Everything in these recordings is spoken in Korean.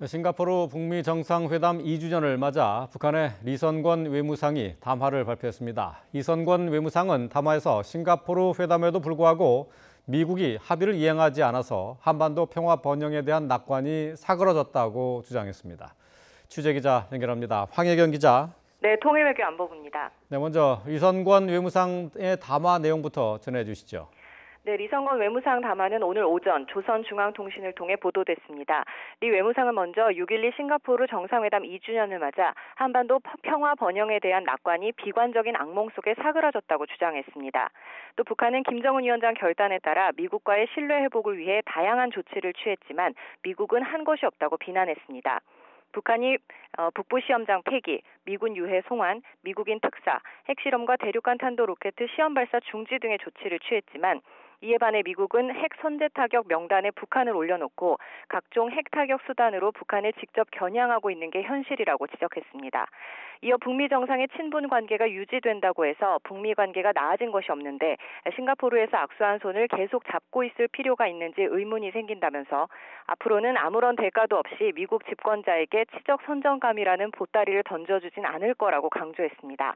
싱가포르 북미 정상회담 2주년을 맞아 북한의 리선권 외무상이 담화를 발표했습니다. 리선권 외무상은 담화에서 싱가포르 회담에도 불구하고 미국이 합의를 이행하지 않아서 한반도 평화 번영에 대한 낙관이 사그러졌다고 주장했습니다. 취재기자 연결합니다. 황혜경 기자. 네, 통일외교안보부입니다. 네, 먼저 리선권 외무상의 담화 내용부터 전해주시죠. 네, 리선권 외무상 담화는 오늘 오전 조선중앙통신을 통해 보도됐습니다. 리 외무상은 먼저 6.12 싱가포르 정상회담 2주년을 맞아 한반도 평화 번영에 대한 낙관이 비관적인 악몽 속에 사그라졌다고 주장했습니다. 또 북한은 김정은 위원장 결단에 따라 미국과의 신뢰 회복을 위해 다양한 조치를 취했지만 미국은 한 것이 없다고 비난했습니다. 북한이 북부시험장 폐기, 미군 유해 송환, 미국인 특사, 핵실험과 대륙간 탄도 로켓 시험 발사 중지 등의 조치를 취했지만 이에 반해 미국은 핵 선제 타격 명단에 북한을 올려놓고 각종 핵 타격 수단으로 북한을 직접 겨냥하고 있는 게 현실이라고 지적했습니다. 이어 북미 정상의 친분 관계가 유지된다고 해서 북미 관계가 나아진 것이 없는데 싱가포르에서 악수한 손을 계속 잡고 있을 필요가 있는지 의문이 생긴다면서 앞으로는 아무런 대가도 없이 미국 집권자에게 치적 선정감이라는 보따리를 던져주진 않을 거라고 강조했습니다.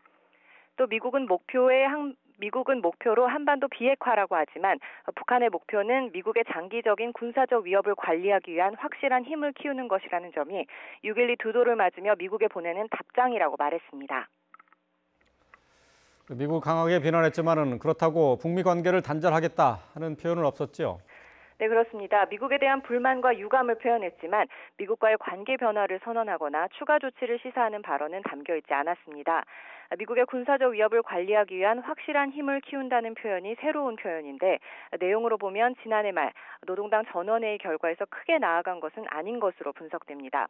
또 미국은 목표로 한반도 비핵화라고 하지만 북한의 목표는 미국의 장기적인 군사적 위협을 관리하기 위한 확실한 힘을 키우는 것이라는 점이 6.12 두 돌을 맞으며 미국에 보내는 답장이라고 말했습니다. 미국 강하게 비난했지만은 그렇다고 북미 관계를 단절하겠다 하는 표현은 없었죠. 네, 그렇습니다. 미국에 대한 불만과 유감을 표현했지만 미국과의 관계 변화를 선언하거나 추가 조치를 시사하는 발언은 담겨 있지 않았습니다. 미국의 군사적 위협을 관리하기 위한 확실한 힘을 키운다는 표현이 새로운 표현인데 내용으로 보면 지난해 말 노동당 전원회의 결과에서 크게 나아간 것은 아닌 것으로 분석됩니다.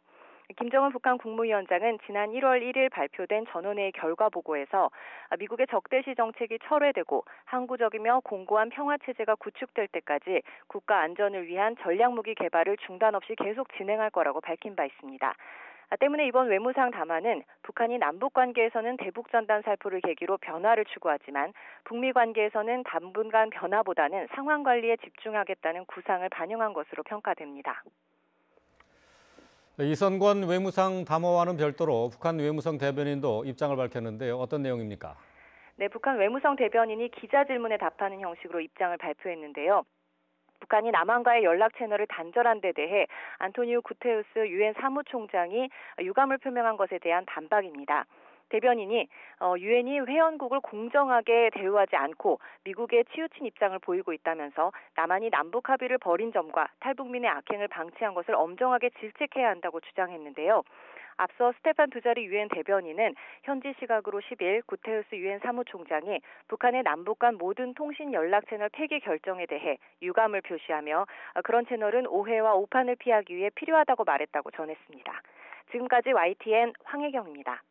김정은 북한 국무위원장은 지난 1월 1일 발표된 전원회의 결과 보고에서 미국의 적대시 정책이 철회되고 항구적이며 공고한 평화체제가 구축될 때까지 국가 안전을 위한 전략무기 개발을 중단 없이 계속 진행할 거라고 밝힌 바 있습니다. 때문에 이번 외무상 담화는 북한이 남북관계에서는 대북전단 살포를 계기로 변화를 추구하지만 북미 관계에서는 당분간 변화보다는 상황관리에 집중하겠다는 구상을 반영한 것으로 평가됩니다. 이선권 외무상 담화와는 별도로 북한 외무성 대변인도 입장을 밝혔는데요. 어떤 내용입니까? 네, 북한 외무성 대변인이 기자 질문에 답하는 형식으로 입장을 발표했는데요. 북한이 남한과의 연락 채널을 단절한 데 대해 안토니우 구테우스 유엔 사무총장이 유감을 표명한 것에 대한 반박입니다. 대변인이 유엔이 회원국을 공정하게 대우하지 않고 미국에 치우친 입장을 보이고 있다면서 남한이 남북 합의를 벌인 점과 탈북민의 악행을 방치한 것을 엄정하게 질책해야 한다고 주장했는데요. 앞서 스테판 두자리 유엔 대변인은 현지 시각으로 10일 구테우스 유엔 사무총장이 북한의 남북 간 모든 통신 연락 채널 폐기 결정에 대해 유감을 표시하며 그런 채널은 오해와 오판을 피하기 위해 필요하다고 말했다고 전했습니다. 지금까지 YTN 황혜경입니다.